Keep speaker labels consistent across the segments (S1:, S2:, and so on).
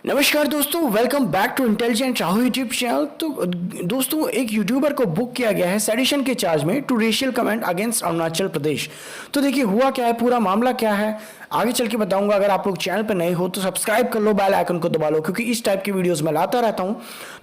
S1: नमस्कार दोस्तों, welcome back to intelligent Rahu YouTube channel. तो दोस्तों, एक यूट्यूबर को बुक किया गया है सेडिशन के चार्ज में two racial comment against Arunachal Pradesh. तो देखिए हुआ क्या है, पूरा मामला क्या है आगे चल के बताऊंगा। अगर आप लोग चैनल पर नए हो तो सब्सक्राइब कर लो, बेल आइकन को दबा लो, क्योंकि इस टाइप की वीडियोस मैं लाता रहता हूं।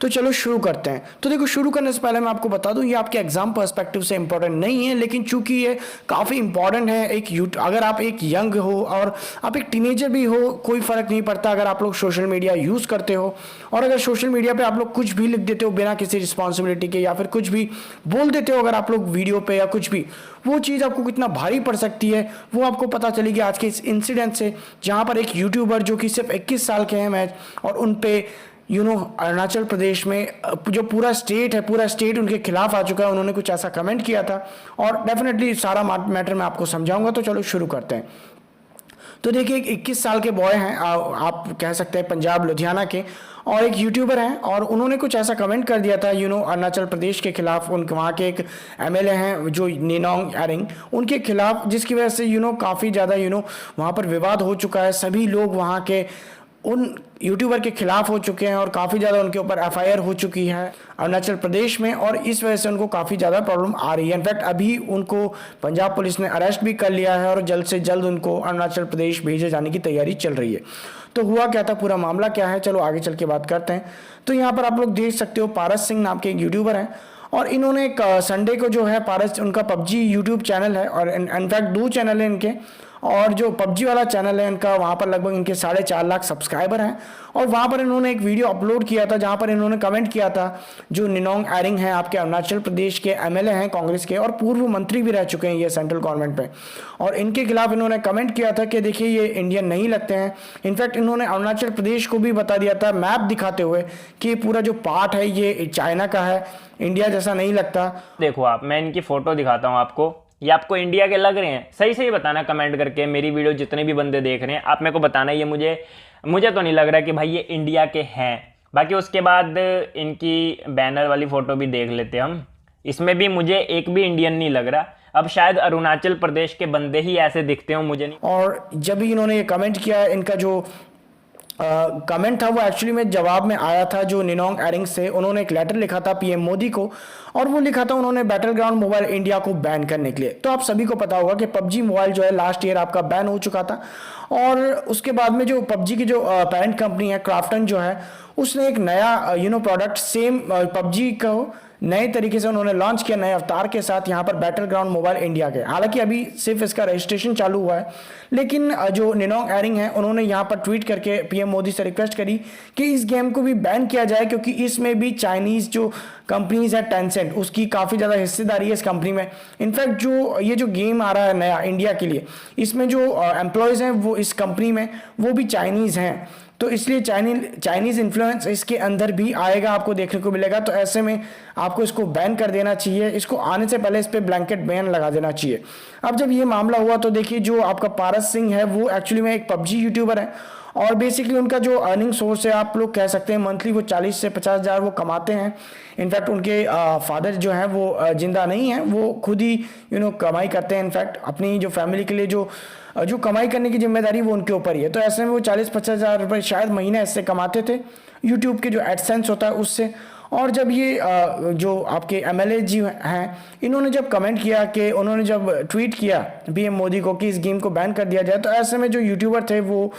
S1: तो चलो शुरू करते हैं। तो देखो, शुरू करने से पहले मैं आपको बता दूं, ये आपके एग्जाम पर्सपेक्टिव से इंपॉर्टेंट नहीं है, लेकिन चूंकि ये काफ़ी इंपॉर्टेंट है। अगर आप एक यंग हो और आप एक टीनेजर भी हो, कोई फर्क नहीं पड़ता। अगर आप लोग सोशल मीडिया यूज़ करते हो और अगर सोशल मीडिया पे आप लोग कुछ भी लिख देते हो बिना किसी रिस्पॉन्सिबिलिटी के, या फिर कुछ भी बोल देते हो अगर आप लोग वीडियो पे या कुछ भी, वो चीज़ आपको कितना भारी पड़ सकती है वो आपको पता चलेगी आज के इस इंसिडेंट से, जहां पर एक यूट्यूबर जो कि सिर्फ 21 साल के हैं मैच, और उन पे अरुणाचल प्रदेश में जो पूरा स्टेट उनके खिलाफ आ चुका है। उन्होंने कुछ ऐसा कमेंट किया था और डेफिनेटली सारा मैटर मैं आपको समझाऊंगा। तो चलो शुरू करते हैं। तो देखिए, एक 21 साल के बॉय हैं, आप कह सकते हैं पंजाब लुधियाना के, और एक यूट्यूबर हैं, और उन्होंने कुछ ऐसा कमेंट कर दिया था अरुणाचल प्रदेश के खिलाफ। उनके वहाँ के एक एमएलए हैं जो निनोंग एरिंग, उनके खिलाफ, जिसकी वजह से काफ़ी ज़्यादा वहाँ पर विवाद हो चुका है। सभी लोग वहाँ के उन यूट्यूबर के खिलाफ हो चुके हैं और काफ़ी ज़्यादा उनके ऊपर एफआईआर हो चुकी है अरुणाचल प्रदेश में, और इस वजह से उनको काफ़ी ज़्यादा प्रॉब्लम आ रही है। इनफैक्ट अभी उनको पंजाब पुलिस ने अरेस्ट भी कर लिया है और जल्द से जल्द उनको अरुणाचल प्रदेश भेजे जाने की तैयारी चल रही है। तो हुआ क्या था, पूरा मामला क्या है, चलो आगे चल के बात करते हैं। तो यहाँ पर आप लोग देख सकते हो, पारस सिंह नाम के एक यूट्यूबर हैं, और इन्होंने एक संडे को जो है, पारस, उनका पबजी यूट्यूब चैनल है, और इनफैक्ट 2 चैनल है इनके, और जो पबजी वाला चैनल है इनका, वहाँ पर लगभग इनके 4.5 लाख सब्सक्राइबर हैं। और वहाँ पर इन्होंने एक वीडियो अपलोड किया था जहाँ पर इन्होंने कमेंट किया था, जो निनोंग एरिंग हैं, आपके अरुणाचल प्रदेश के एमएलए हैं कांग्रेस के, और पूर्व मंत्री भी रह चुके हैं ये सेंट्रल गवर्नमेंट में, और इनके खिलाफ इन्होंने कमेंट किया था कि देखिए ये इंडियन नहीं लगते हैं। इनफैक्ट इन्होंने अरुणाचल प्रदेश को भी बता दिया था मैप दिखाते हुए कि पूरा जो पार्ट है ये चाइना का है, इंडिया जैसा नहीं लगता।
S2: देखो आप, मैं इनकी फोटो दिखाता हूँ आपको, ये आपको इंडिया के लग रहे हैं? सही सही बताना कमेंट करके। मेरी वीडियो जितने भी बंदे देख रहे हैं, आप मेरे को बताना ये मुझे तो नहीं लग रहा कि भाई ये इंडिया के हैं। बाकी उसके बाद इनकी बैनर वाली फोटो भी देख लेते हैं हम, इसमें भी मुझे एक भी इंडियन नहीं लग रहा। अब शायद अरुणाचल प्रदेश के बंदे ही ऐसे दिखते हो, मुझे नहीं।
S1: और जब भी इन्होंने ये कमेंट किया, इनका जो कमेंट था वो एक्चुअली में जवाब में आया था जो निनोंग एरिंग से। उन्होंने एक लेटर लिखा था पीएम मोदी को, और वो लिखा था उन्होंने बैटल ग्राउंड मोबाइल इंडिया को बैन करने के लिए। तो आप सभी को पता होगा कि पबजी मोबाइल जो है लास्ट ईयर आपका बैन हो चुका था, और उसके बाद में जो पबजी की जो पेरेंट कंपनी है क्राफ्टन जो है, उसने एक नया प्रोडक्ट सेम पबजी को नए तरीके से उन्होंने लॉन्च किया, नए अवतार के साथ, यहाँ पर बैटल ग्राउंड मोबाइल इंडिया के। हालांकि अभी सिर्फ इसका रजिस्ट्रेशन चालू हुआ है, लेकिन जो निनोंग एरिंग है उन्होंने यहाँ पर ट्वीट करके पीएम मोदी से रिक्वेस्ट करी कि इस गेम को भी बैन किया जाए, क्योंकि इसमें भी चाइनीज जो कंपनीज है टेंसेंट, उसकी काफ़ी ज़्यादा हिस्सेदारी है इस कंपनी में। इनफैक्ट ये जो गेम आ रहा है नया इंडिया के लिए, इसमें जो एम्प्लॉयज़ हैं वो इस कंपनी में वो भी चाइनीज़ हैं, तो इसलिए चाइनीज़ इन्फ्लुएंस इसके अंदर भी आएगा, आपको देखने को मिलेगा। तो ऐसे में आपको इसको बैन कर देना चाहिए, इसको आने से पहले इस पर ब्लैंकेट बैन लगा देना चाहिए। अब जब ये मामला हुआ तो देखिए, जो आपका पारस सिंह है वो एक्चुअली में एक पबजी यूट्यूबर है, और बेसिकली उनका जो अर्निंग सोर्स है, आप लोग कह सकते हैं मंथली वो 40 से 50 हज़ार वो कमाते हैं। इनफैक्ट उनके फादर जो हैं वो जिंदा नहीं हैं, वो खुद ही कमाई करते हैं। इनफैक्ट अपनी जो फैमिली के लिए जो कमाई करने की जिम्मेदारी वो उनके ऊपर ही है। तो ऐसे में वो 40-50 हज़ार रुपये शायद महीने इससे कमाते थे, यूट्यूब के जो एडसेंस होता है उससे। और जब ये जो आपके एमएलए जी हैं, इन्होंने जब कमेंट किया, कि उन्होंने जब ट्वीट किया पीएम मोदी को कि इस गेम को बैन कर दिया जाए, तो ऐसे में जो यूट्यूबर थे वो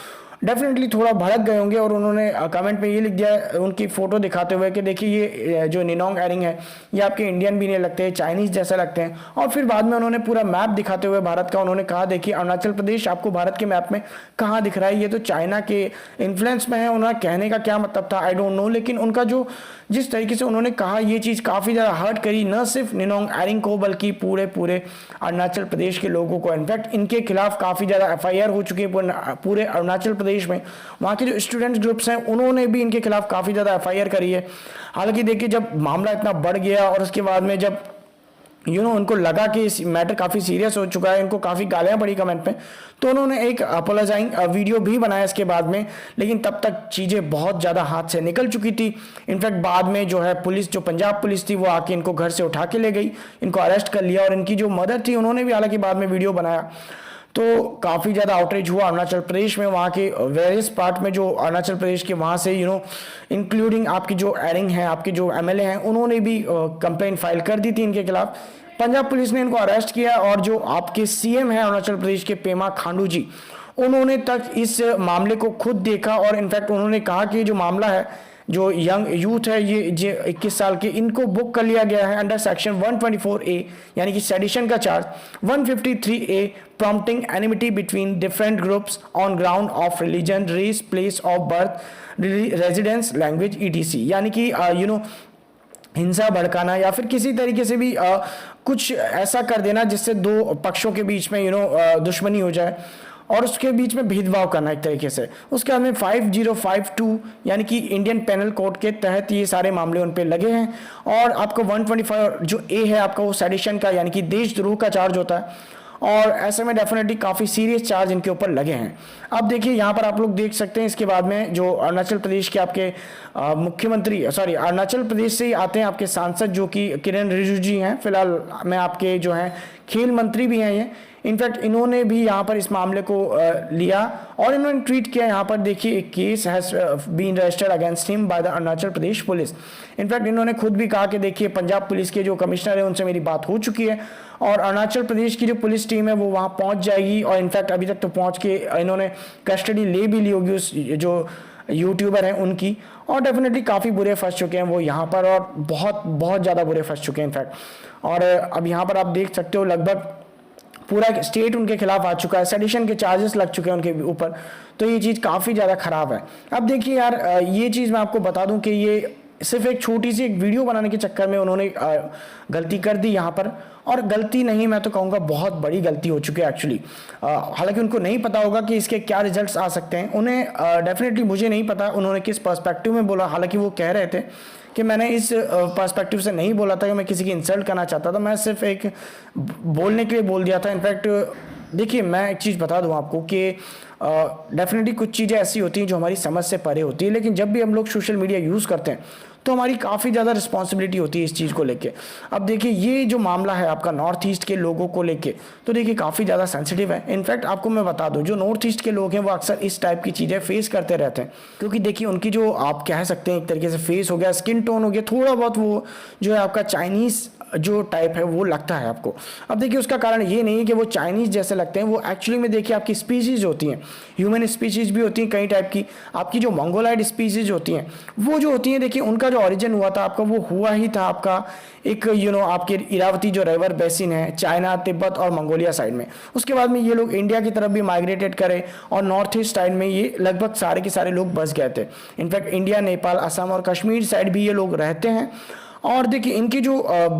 S1: डेफिनेटली थोड़ा भड़क गए होंगे, और उन्होंने कमेंट में ये लिख दिया उनकी फ़ोटो दिखाते हुए कि देखिए ये जो निनोंग एरिंग है ये आपके इंडियन भी नहीं लगते, चाइनीज़ जैसे लगते हैं। और फिर बाद में उन्होंने पूरा मैप दिखाते हुए भारत का उन्होंने कहा, देखिए अरुणाचल प्रदेश आपको भारत के मैप में कहाँ दिख रहा है, ये तो चाइना के इन्फ्लुएंस में है। उन्होंने कहने का क्या मतलब था आई डोंट नो, लेकिन उनका जो जिस तरीके से उन्होंने कहा, ये चीज़ काफ़ी ज़्यादा हर्ट करी न सिर्फ निनोंग एरिंग को, बल्कि पूरे अरुणाचल प्रदेश के लोगों को। इनफैक्ट इनके खिलाफ काफ़ी ज़्यादा एफआईआर हो चुकी है पूरे अरुणाचल प्रदेश में। वहाँ के जो स्टूडेंट्स ग्रुप्स हैं उन्होंने भी इनके खिलाफ काफ़ी ज़्यादा एफआईआर करी है। हालांकि देखिए, जब मामला इतना बढ़ गया और उसके बाद में जब उनको लगा कि इस मैटर काफ़ी सीरियस हो चुका है, इनको काफ़ी गालियाँ पड़ी कमेंट में, तो उन्होंने एक अपोलोजाइंग वीडियो भी बनाया इसके बाद में। लेकिन तब तक चीज़ें बहुत ज़्यादा हाथ से निकल चुकी थी। इनफैक्ट बाद में जो है पुलिस, जो पंजाब पुलिस थी, वो आके इनको घर से उठा के ले गई, इनको अरेस्ट कर लिया, और इनकी जो मदर थी उन्होंने भी हालांकि बाद में वीडियो बनाया। तो काफ़ी ज़्यादा आउटरीच हुआ अरुणाचल प्रदेश में, वहाँ के वेरियस पार्ट में जो अरुणाचल प्रदेश के वहाँ से इंक्लूडिंग आपकी जो एरिंग है, आपके जो एमएलए हैं, उन्होंने भी कंप्लेंट फाइल कर दी थी इनके खिलाफ। पंजाब पुलिस ने इनको अरेस्ट किया और जो आपके सीएम हैं अरुणाचल प्रदेश के पेमा खांडू जी, उन्होंने तक इस मामले को खुद देखा और इनफैक्ट उन्होंने कहा कि जो मामला है, जो यंग यूथ है, ये 21 साल के, इनको बुक कर लिया गया है अंडर सेक्शन 124A यानी कि सेडिशन का charge, 153A promoting enmity between different groups on ground of religion, race, place of birth, residence, language, ETC, यानी कि हिंसा भड़काना या फिर किसी तरीके से भी कुछ ऐसा कर देना जिससे दो पक्षों के बीच में दुश्मनी हो जाए और उसके बीच में भेदभाव करना एक तरीके से। उसके बाद में 5052 यानी कि इंडियन पेनल कोड के तहत ये सारे मामले उन पे लगे हैं। और आपको 125 जो ए है आपका, वो सेडिशन का यानी कि देशद्रोह का चार्ज होता है और ऐसे में डेफिनेटली काफ़ी सीरियस चार्ज इनके ऊपर लगे हैं। अब देखिए यहाँ पर आप लोग देख सकते हैं, इसके बाद में जो अरुणाचल प्रदेश के आपके मुख्यमंत्री, सॉरी अरुणाचल प्रदेश से ही आते हैं आपके सांसद जो कि किरण रिजिजू जी हैं, फिलहाल में आपके जो हैं खेल मंत्री भी हैं ये। इनफैक्ट इन्होंने भी यहाँ पर इस मामले को लिया और इन्होंने ट्वीट किया, यहाँ पर देखिए, एक case has been registered against him by the Arunachal Pradesh police. In fact इन्होंने खुद भी कहा कि देखिए पंजाब पुलिस के जो कमिश्नर है उनसे मेरी बात हो चुकी है और अरुणाचल प्रदेश की जो पुलिस टीम है वो वहाँ पहुँच जाएगी और इनफैक्ट अभी तक तो पहुँच के इन्होंने कस्टडी ले भी ली होगी उस जो यूट्यूबर हैं उनकी, और डेफिनेटली काफ़ी बुरे फंस चुके हैं वो यहाँ पर, और बहुत बहुत ज़्यादा बुरे फंस चुके हैं इनफैक्ट। और अब यहाँ पर आप देख सकते हो लगभग पूरा स्टेट उनके खिलाफ आ चुका है, सेडिशन के चार्जेस लग चुके हैं उनके ऊपर, तो ये चीज़ काफ़ी ज़्यादा ख़राब है। अब देखिए यार, ये चीज़ मैं आपको बता दूं कि ये सिर्फ एक छोटी सी एक वीडियो बनाने के चक्कर में उन्होंने गलती कर दी यहाँ पर, और गलती नहीं, मैं तो कहूँगा बहुत बड़ी गलती हो चुकी है एक्चुअली। हालांकि उनको नहीं पता होगा कि इसके क्या रिजल्ट्स आ सकते हैं, उन्हें डेफिनेटली, मुझे नहीं पता उन्होंने किस पर्सपेक्टिव में बोला। हालांकि वो कह रहे थे कि मैंने इस पर्सपेक्टिव से नहीं बोला था कि मैं किसी की इंसल्ट करना चाहता था, मैं सिर्फ एक बोलने के लिए बोल दिया था। इनफैक्ट देखिए, मैं एक चीज़ बता दूं आपको कि डेफिनेटली कुछ चीज़ें ऐसी होती हैं जो हमारी समझ से परे होती है, लेकिन जब भी हम लोग सोशल मीडिया यूज़ करते हैं तो हमारी काफ़ी ज़्यादा रिस्पॉन्सिबिलिटी होती है इस चीज़ को लेके। अब देखिए, ये जो मामला है आपका नॉर्थ ईस्ट के लोगों को लेके, तो देखिए काफ़ी ज़्यादा सेंसिटिव है। इनफैक्ट आपको मैं बता दूं, जो नॉर्थ ईस्ट के लोग हैं वो अक्सर इस टाइप की चीज़ें फेस करते रहते हैं, क्योंकि देखिए उनकी जो आप कह सकते हैं एक तरीके से फेस हो गया, स्किन टोन हो गया, थोड़ा बहुत वो जो है आपका चाइनीज़ जो टाइप है वो लगता है आपको। अब देखिए उसका कारण ये नहीं है कि वो चाइनीज़ जैसे लगते हैं, वो एक्चुअली में देखिए आपकी स्पीसीज़ होती हैं, ह्यूमन स्पीसीज़ भी होती हैं कई टाइप की। आपकी जो मंगोलाइड स्पीसीज़ होती हैं वो जो होती हैं, देखिए उनका जो ओरिजिन हुआ था आपका, वो हुआ ही था आपका एक आपके इरावती जो रिवर बेसिन है, चाइना, तिब्बत और मंगोलिया साइड में। उसके बाद में ये लोग इंडिया की तरफ भी माइग्रेटेड करे और नॉर्थ ईस्ट साइड में ये लगभग सारे के सारे लोग बस गए थे। इनफैक्ट इंडिया, नेपाल, असम और कश्मीर साइड भी ये लोग रहते हैं। और देखिए इनकी जो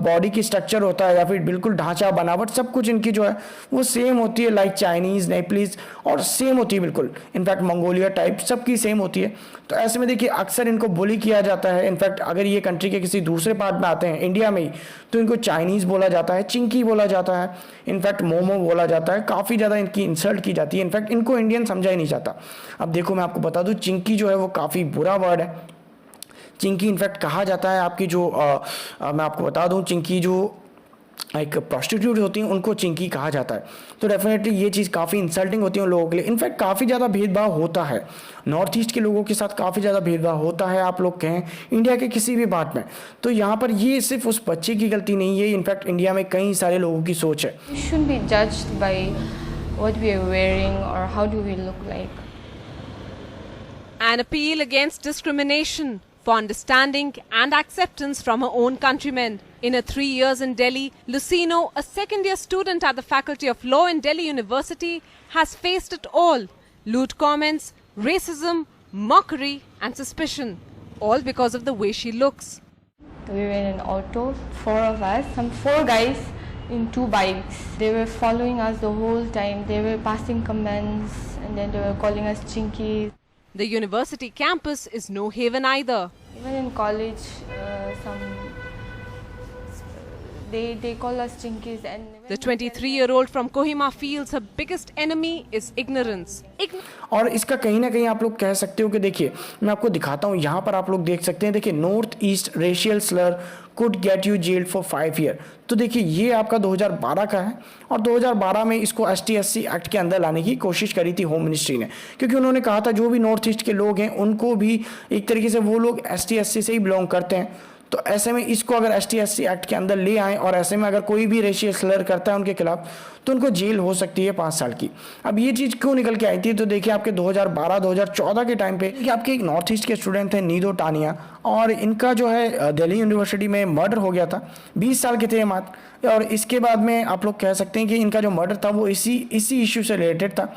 S1: बॉडी की स्ट्रक्चर होता है या फिर बिल्कुल ढांचा, बनावट, सब कुछ इनकी जो है वो सेम होती है, लाइक चाइनीज़, नेपलीज, और सेम होती है बिल्कुल। इनफैक्ट मंगोलिया टाइप सबकी सेम होती है। तो ऐसे में देखिए अक्सर इनको बुली किया जाता है। इनफैक्ट अगर ये कंट्री के किसी दूसरे पार्ट में आते हैं, इंडिया में ही, तो इनको चाइनीज़ बोला जाता है, चिंकी बोला जाता है, इनफैक्ट मोमो बोला जाता है, काफ़ी ज़्यादा इनकी इंसल्ट की जाती है। इनफैक्ट इनको इंडियन समझा ही नहीं जाता। अब देखो मैं आपको बता दूँ, चिंकी जो है वो काफ़ी बुरा वर्ड है। चिंकी इनफैक्ट कहा जाता है आपकी जो मैं आपको बता दूं, चिंकी जो एक प्रोस्टिट्यूट होती हैं उनको चिंकी कहा जाता है। तो डेफिनेटली ये चीज़ काफ़ी इंसल्टिंग होती है उन लोगों के लिए। इनफैक्ट काफ़ी ज़्यादा भेदभाव होता है नॉर्थ ईस्ट के लोगों के साथ, काफ़ी ज़्यादा भेदभाव होता है, आप लोग कहें इंडिया के किसी भी पार्ट में। तो यहाँ पर ये सिर्फ उस बच्चे की गलती नहीं है, इनफैक्ट इंडिया में कई सारे लोगों की सोच है।
S3: We shouldn't be judged by what we are wearing or how do we look like.
S4: An appeal against discrimination for understanding and acceptance from her own countrymen. In her 3 years in Delhi, Lucino, a second-year student at the Faculty of Law in Delhi University, has faced it all: lewd comments, racism, mockery and suspicion, all because of the way she looks.
S3: We were in an auto, 4 of us, some 4 guys in 2 bikes. They were following us the whole time. They were passing comments and then they were calling us chinkies.
S4: The university campus is no haven either.
S3: Even in college, They call us chinkies. And
S4: The 23-year-old from Kohima feels her biggest enemy is ignorance.
S1: और इसका कहीं ना कहीं आप लोग कह सकते हो कि देखिए मैं आपको दिखाता हूँ, यहाँ पर आप लोग देख सकते हैं, देखिए north east racial Slur could get you gelled for 5 year. तो देखिए ये आपका 2012 का है और 2012 में इसको ST/SC एक्ट के अंदर लाने की कोशिश करी थी होम मिनिस्ट्री ने, क्योंकि उन्होंने कहा था जो भी नॉर्थ ईस्ट के लोग हैं उनको भी एक तरीके से वो लोग ST/SC से ही बिलोंग करते हैं। तो ऐसे में इसको अगर ST/SC एक्ट के अंदर ले आएँ और ऐसे में अगर कोई भी रेशियल स्लर करता है उनके खिलाफ तो उनको जेल हो सकती है 5 साल की। अब ये चीज़ क्यों निकल के आई थी, तो देखिए आपके 2012-2014 के टाइम पे आपके एक नॉर्थ ईस्ट के स्टूडेंट थे नीदो टानिया, और इनका जो है दिल्ली यूनिवर्सिटी में मर्डर हो गया था। 20 साल के थे मात्र, और इसके बाद में आप लोग कह सकते हैं कि इनका जो मर्डर था वो इसी इश्यू से रिलेटेड था,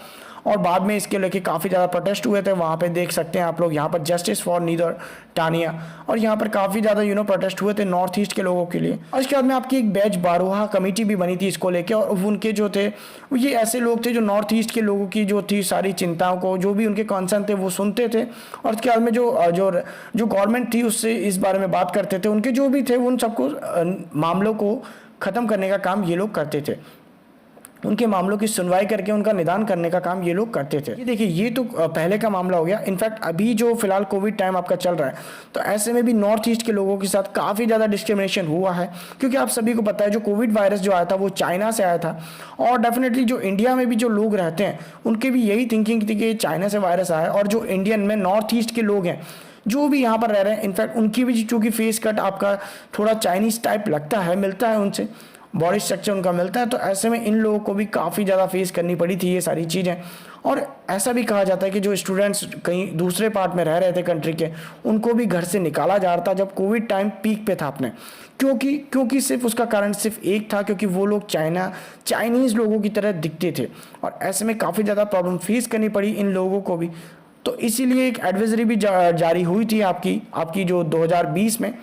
S1: और बाद में इसके लेके काफ़ी ज़्यादा प्रोटेस्ट हुए थे। वहाँ पे देख सकते हैं आप लोग यहाँ पर जस्टिस फॉर नीदो टानिया, और यहाँ पर काफ़ी ज़्यादा प्रोटेस्ट हुए थे नॉर्थ ईस्ट के लोगों के लिए। और इसके बाद में आपकी एक बैच बारोहा कमेटी भी बनी थी इसको लेके, और उनके जो थे ये ऐसे लोग थे जो नॉर्थ ईस्ट के लोगों की जो थी सारी चिंताओं को, जो भी उनके कंसर्न थे वो सुनते थे, और उसके बाद में जो गवर्नमेंट थी उससे इस बारे में बात करते थे। उनके जो भी थे उन सबको मामलों को ख़त्म करने का काम ये लोग करते थे, उनके मामलों की सुनवाई करके उनका निदान करने का काम ये लोग करते थे। ये देखिए ये तो पहले का मामला हो गया। इनफैक्ट अभी जो फिलहाल कोविड टाइम आपका चल रहा है, तो ऐसे में भी नॉर्थ ईस्ट के लोगों के साथ काफ़ी ज़्यादा डिस्क्रिमिनेशन हुआ है, क्योंकि आप सभी को पता है जो कोविड वायरस जो आया था वो चाइना से आया था, और डेफिनेटली जो इंडिया में भी जो लोग रहते हैं उनके भी यही थिंकिंग थी कि चाइना से वायरस आया, और जो इंडियन में नॉर्थ ईस्ट के लोग हैं जो भी यहाँ पर रह रहे हैं, इनफैक्ट उनकी भी चूँकि फेस कट आपका थोड़ा चाइनीज़ टाइप लगता है, मिलता है उनसे, बॉडी स्ट्रक्चर उनका मिलता है, तो ऐसे में इन लोगों को भी काफ़ी ज़्यादा फेस करनी पड़ी थी ये सारी चीज़ें। और ऐसा भी कहा जाता है कि जो स्टूडेंट्स कहीं दूसरे पार्ट में रह रहे थे कंट्री के, उनको भी घर से निकाला जा रहा था जब कोविड टाइम पीक पे था अपने, क्योंकि सिर्फ उसका कारण सिर्फ एक था, क्योंकि वो लोग चाइनीज़ लोगों की तरह दिखते थे, और ऐसे में काफ़ी ज़्यादा प्रॉब्लम फेस करनी पड़ी इन लोगों को भी। तो इसीलिए एक एडवाइजरी भी जारी हुई थी आपकी जो 2020 में,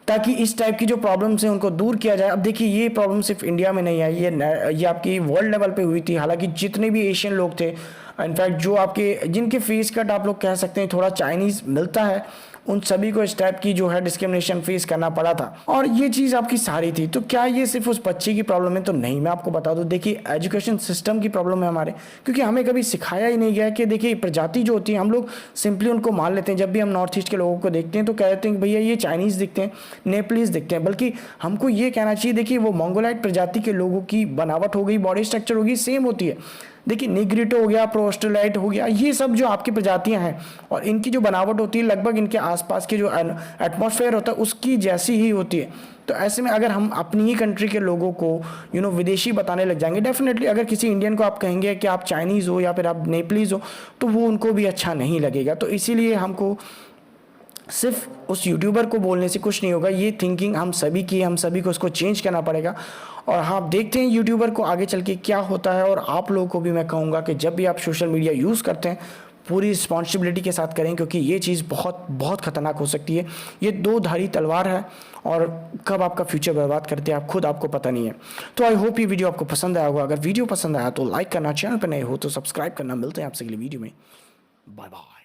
S1: ताकि इस टाइप की जो प्रॉब्लम्स हैं उनको दूर किया जाए। अब देखिए ये प्रॉब्लम सिर्फ इंडिया में नहीं आई, ये आपकी वर्ल्ड लेवल पे हुई थी। हालांकि जितने भी एशियन लोग थे, इनफैक्ट जो आपके जिनके फेस कट आप लोग कह सकते हैं थोड़ा चाइनीज़ मिलता है, उन सभी को इस टाइप की जो है डिस्क्रिमिनेशन फेस करना पड़ा था, और ये चीज़ आपकी सारी थी। तो क्या ये सिर्फ उस बच्चे की प्रॉब्लम है? तो नहीं, मैं आपको बता दूं, देखिए एजुकेशन सिस्टम की प्रॉब्लम है हमारे, क्योंकि हमें कभी सिखाया ही नहीं गया कि देखिए प्रजाति जो होती है हम लोग सिंपली उनको मान लेते हैं। जब भी हम नॉर्थ ईस्ट के लोगों को देखते हैं तो कहते हैं कि भैया ये चाइनीज़ दिखते हैं, नेपालीज़ दिखते हैं, बल्कि हमको ये कहना चाहिए देखिए वो मंगोलाइट प्रजाति के लोगों की बनावट हो गई, बॉडी स्ट्रक्चर होगी, सेम होती है। देखिए निग्रिटो हो गया, प्रोस्टोलाइट हो गया, ये सब जो आपकी प्रजातियां हैं, और इनकी जो बनावट होती है लगभग इनके आसपास के जो एटमॉस्फेयर होता है उसकी जैसी ही होती है। तो ऐसे में अगर हम अपनी ही कंट्री के लोगों को विदेशी बताने लग जाएंगे, डेफिनेटली अगर किसी इंडियन को आप कहेंगे कि आप चाइनीज़ हो या फिर आप नेपालीज़ हो, तो वो उनको भी अच्छा नहीं लगेगा। तो इसीलिए हमको सिर्फ उस यूट्यूबर को बोलने से कुछ नहीं होगा, ये थिंकिंग हम सभी की, हम सभी को उसको चेंज करना पड़ेगा। और हाँ, देखते हैं यूट्यूबर को आगे चल के क्या होता है। और आप लोगों को भी मैं कहूँगा कि जब भी आप सोशल मीडिया यूज़ करते हैं पूरी रिस्पॉन्सिबिलिटी के साथ करें, क्योंकि ये चीज़ बहुत बहुत ख़तरनाक हो सकती है। ये दो धारी तलवार है, और कब आपका फ्यूचर बर्बाद करते हैं आपको पता नहीं है। तो आई होप ये वीडियो आपको पसंद आया होगा। अगर वीडियो पसंद आया तो लाइक करना, चैनल पर नए हो तो सब्सक्राइब करना। मिलते हैं आपसे अगली वीडियो में, बाय बाय।